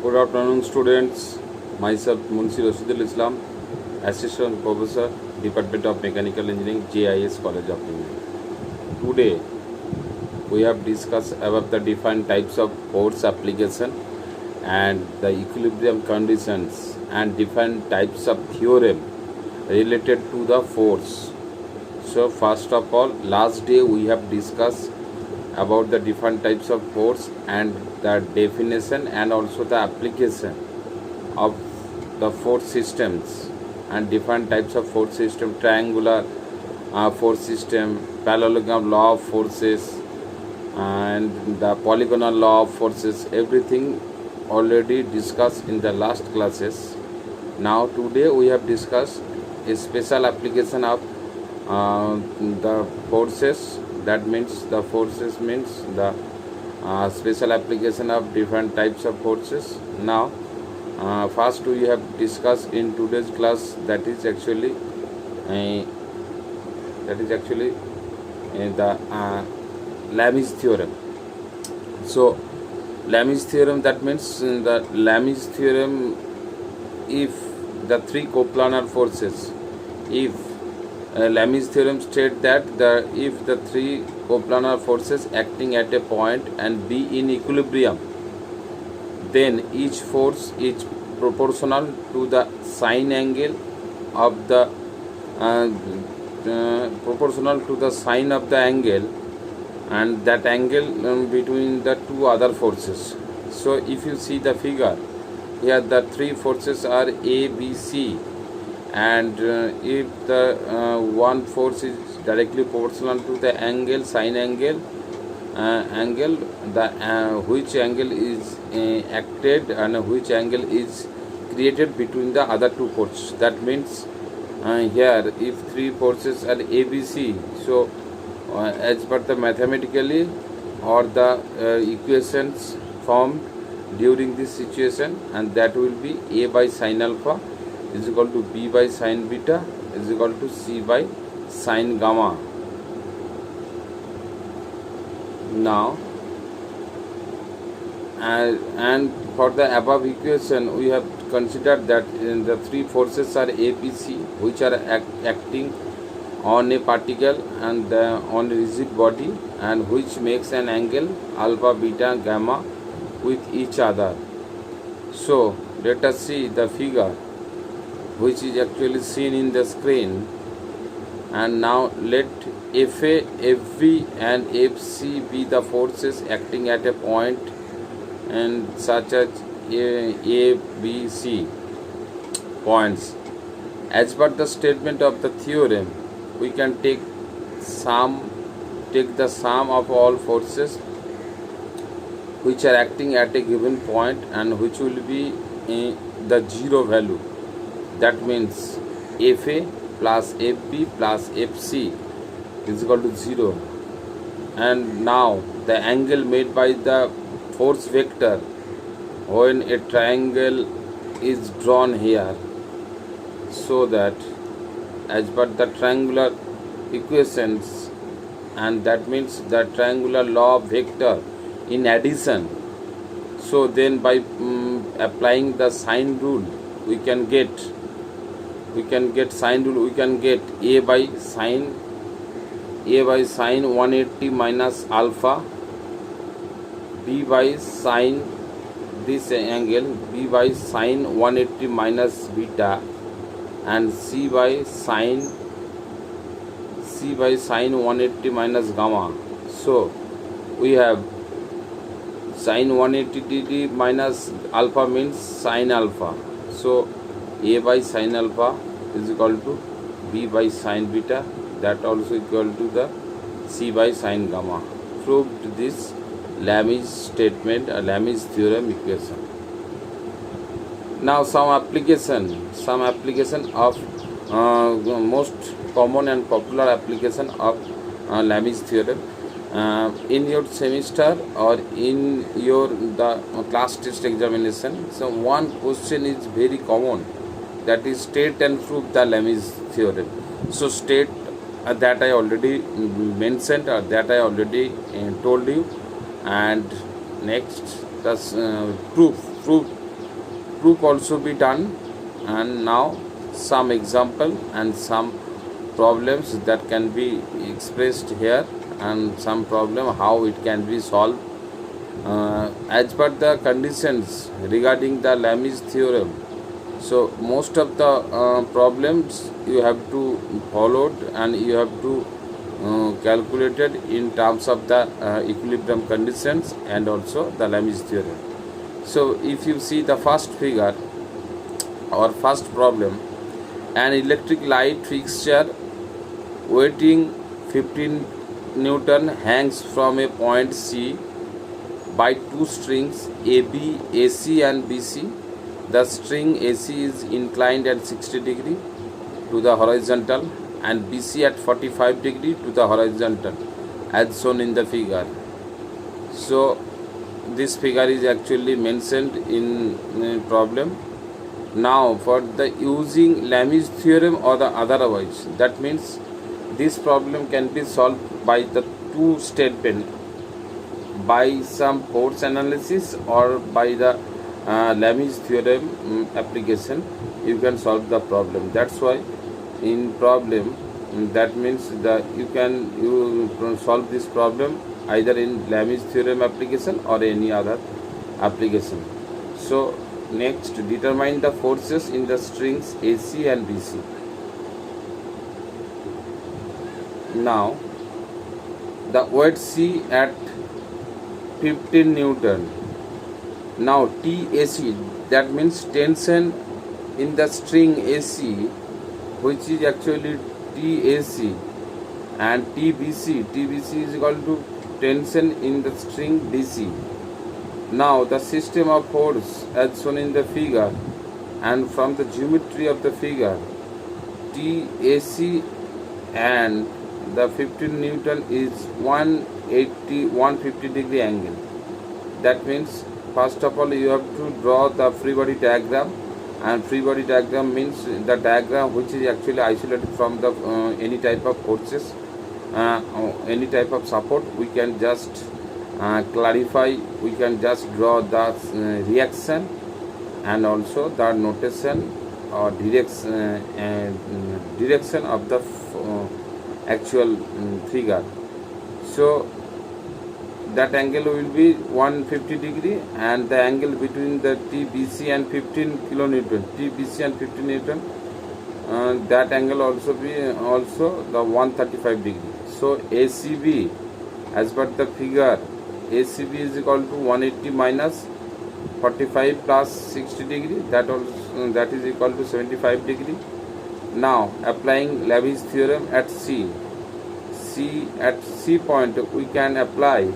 Good afternoon, students. Myself, Munshi Rasidul Islam, Assistant Professor, Department of Mechanical Engineering, JIS College of Engineering. Today, we have discussed about the different types of force application and the equilibrium conditions and different types of theorem related to the force. So, first of all, last day we have discussed about the different types of force and the definition and also the application of the force systems and different types of force system, triangular force system, parallelogram law of forces, and the polygonal law of forces. Everything already discussed in the last classes. Now today we have discussed a special application of the forces. That means the forces means the special application of different types of forces. Now first we have discussed in today's class, that is actually the Lami's theorem. So Lami's theorem, that means the Lami's theorem, if the three coplanar forces, if Lami's theorem states that if the three coplanar forces acting at a point and be in equilibrium, then each force is proportional to the sine angle of the proportional to the sine of the angle, and that angle between the two other forces. So if you see the figure here, the three forces are A, B, C, and if the one force is directly proportional to the angle, sine angle, the which angle is acted and which angle is created between the other two forces. That means here if three forces are ABC, so as per the mathematically or the equations formed during this situation, and that will be A by sin alpha is equal to B by sin beta is equal to C by sin gamma. Now and for the above equation, we have considered that the three forces are ABC, which are acting on a particle and on a rigid body, and which makes an angle alpha, beta, gamma with each other. So let us see the figure which is actually seen in the screen. And now let FA, FB and FC be the forces acting at a point and such as A, B, C points. As per the statement of the theorem, we can take the sum of all forces which are acting at a given point and which will be the zero value. That means FA plus FB plus FC is equal to 0. And now the angle made by the force vector when a triangle is drawn here, so that as per the triangular equations, and that means the triangular law of vector in addition, so then by applying the sine rule we can get sine rule, we can get A by sine 180 minus alpha, B by sine this angle, B by sine 180 minus beta, and C by sine 180 minus gamma. So we have sine 180 degree minus alpha means sine alpha. So A by sine alpha is equal to B by sine beta, that also equal to the C by sine gamma. Proved this Lami's statement, Lami's theorem equation. Now some application of most common and popular application of Lami's theorem in your semester or in your the class test examination. So one question is very common, that is state and prove the Lami's theorem. So state that I already mentioned, or that I already told you, and next the proof proof also be done. And now some example and some problems that can be expressed here, and some problem how it can be solved as per the conditions regarding the Lami's theorem. So most of the problems you have to followed, and you have to calculated in terms of the equilibrium conditions and also the Lami's theorem. So if you see the first figure or first problem, an electric light fixture weighing 15 Newton hangs from a point C by two strings AB, AC and BC. The string AC is inclined at 60 degree to the horizontal and BC at 45 degree to the horizontal as shown in the figure. So this figure is actually mentioned in problem. Now for the using Lami's theorem or the otherwise, that means this problem can be solved by the two statement, by some force analysis or by the Lami's theorem application. You can solve the problem. That's why in problem, that means that you solve this problem either in Lami's theorem application or any other application. So next, determine the forces in the strings AC and BC. Now the weight C at 15 Newton. Now TAC, that means tension in the string AC, which is actually TAC, and TBC is equal to tension in the string DC. Now the system of force as shown in the figure, and from the geometry of the figure, TAC and the 15 Newton is 150 degree angle. That means first of all you have to draw the free body diagram, and free body diagram means the diagram which is actually isolated from the any type of forces, any type of support. We can just clarify, we can just draw the reaction and also the notation or direction of the actual figure. So that angle will be 150 degree, and the angle between the TBC and 15 kilonewton, TBC and 15 Newton, that angle also be also the 135 degree. So ACB, as per the figure, ACB is equal to 180 minus 45 plus 60 degree, that is equal to 75 degree. Now applying Lami's theorem at C point, we can apply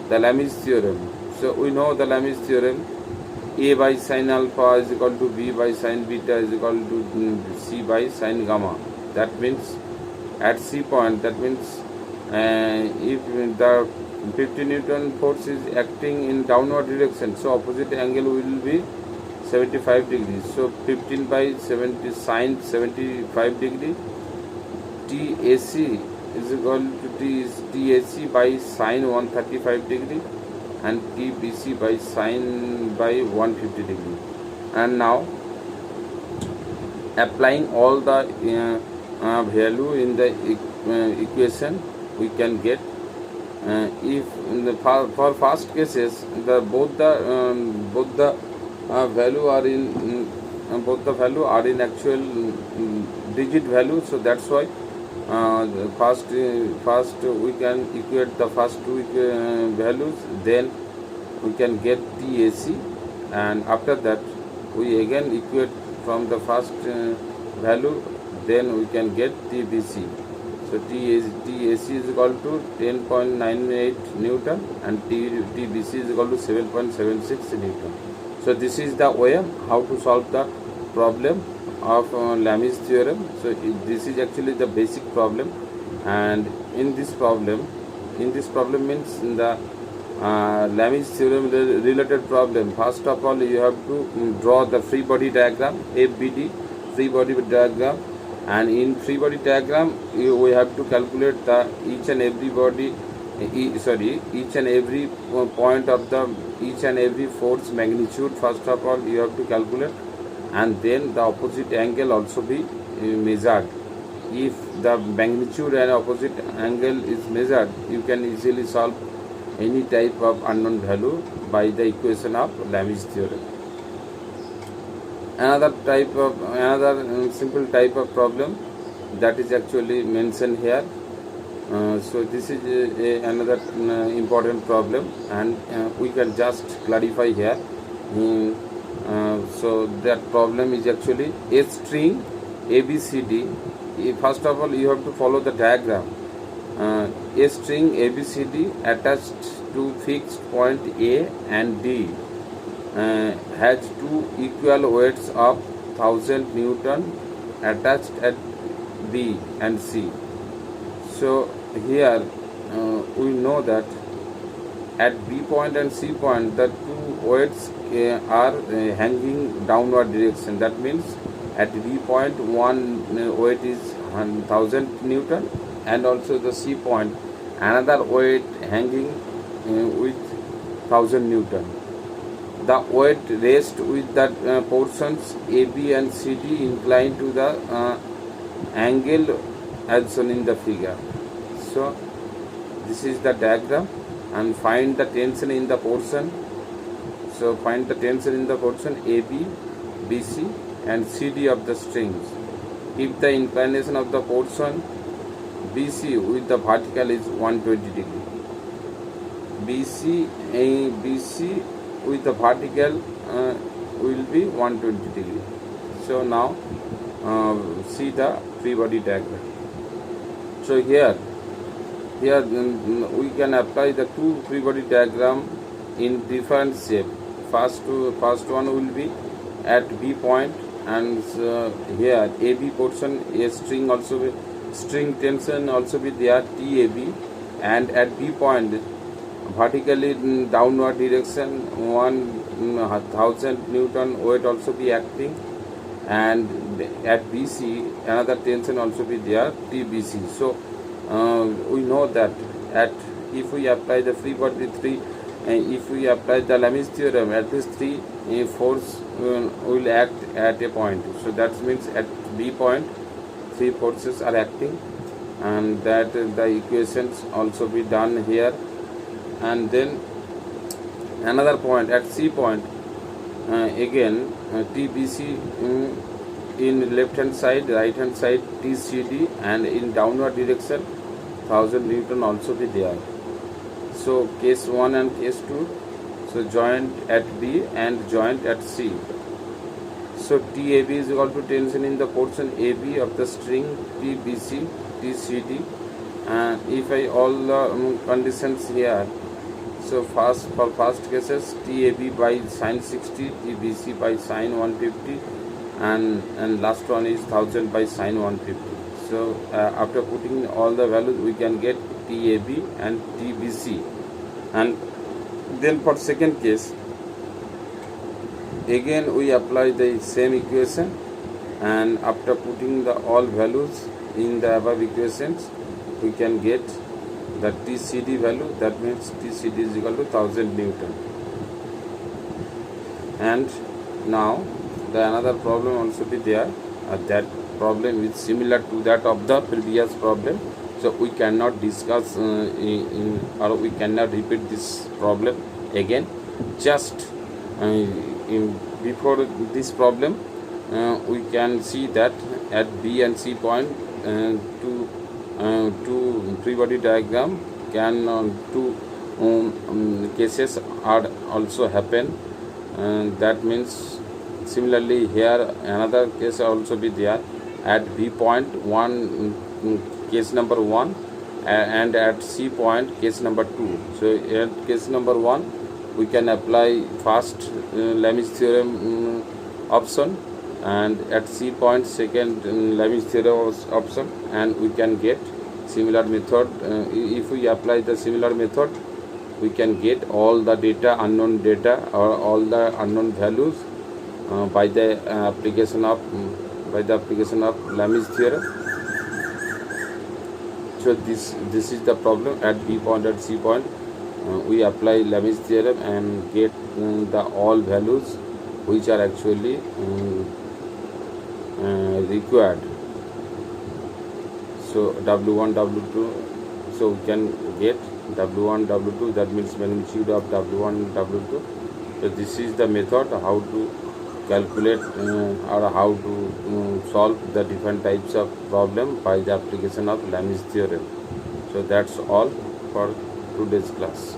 the Lami's theorem. So we know the Lami's theorem, A by sin alpha is equal to B by sin beta is equal to C by sin gamma. That means at C point, that means if the 50 Newton force is acting in downward direction, so opposite angle will be 75 degrees. So 15 by 70 sin 75 degree. TAC is equal to TAC by sin 135 degree, and TBC by sin by 150 degree. And now applying all the value in the equation, we can get if in the for first cases both the value are in actual digit value. So that's why first we can equate the first two values, then we can get TAC, and after that we again equate from the first value, then we can get TBC. So TAC is equal to 10.98 Newton and TBC is equal to 7.76 Newton. So this is the way how to solve the problem of Lami's theorem. So this is actually the basic problem, and in this problem means in the Lami's theorem related problem, first of all you have to draw the free body diagram, FBD, free body diagram, and in free body diagram we have to calculate the each and every body each and every point of the each and every force magnitude. First of all you have to calculate, and then the opposite angle also be measured. If the magnitude and opposite angle is measured, you can easily solve any type of unknown value by the equation of Lami's theorem. Another simple type of problem that is actually mentioned here. So this is another important problem, and we can just clarify here. So that problem is actually a string ABCD. First of all you have to follow the diagram. A string ABCD attached to fixed point A and D has two equal weights of 1000 Newton attached at B and C. So here we know that at B point and C point the two weights are hanging downward direction. That means at B point one weight is 1000 Newton, and also the C point another weight hanging with 1000 Newton. The weight rests with the portions AB and CD inclined to the angle as shown in the figure. So this is the diagram, and find the tension in the portion. So find the tension in the portion AB, BC and CD of the strings. If the inclination of the portion BC with the vertical is 120 degree, BC with the vertical will be 120 degree. So now see the free body diagram. So here we can apply the two free body diagram in different shape. First one will be at B point, and here AB portion a string tension also be there TAB, and at B point vertically in downward direction 1000 Newton weight also be acting, and at BC another tension also be there TBC. So we know that if we apply the free body if we apply the Lami's theorem, at least three force will act at a point. So that means at B point three forces are acting, and that the equations also be done here. And then another point at C point, again TBC in left hand side, right hand side TCD, and in downward direction 1000 Newton also be there. So case 1 and case 2, so joint at B and joint at C. So TAB is equal to tension in the portion AB of the string TBC TCD, and if I all the conditions here. So for first cases TAB by sin 60, TBC by sin 150, and last one is 1000 by sin 150. So after putting all the values we can get TAB and TBC. And then for second case again we apply the same equation, and after putting the all values in the above equations we can get the TCD value. That means TCD is equal to 1000 Newton. And now the another problem also be there. That problem is similar to that of the previous problem, so we cannot discuss or we cannot repeat this problem again. Just before this problem we can see that at B and C point two free body diagram can two cases are also happen, and that means similarly here another case also be there at B point one case number 1, and at C point case number 2. So at case number 1 we can apply first Lami's theorem option, and at C point second Lami's theorem option, and we can get similar method. If we apply the similar method we can get all the data, unknown data or all the unknown values by the application of Lami's theorem. So this is the problem at B point and C point. We apply Lami's theorem and get the all values which are actually required. So W1 W2, so we can get W1 W2, that means magnitude of W1 W2. So this is the method how to calculate or how to solve the different types of problem by the application of Lami's theorem. So that's all for today's class.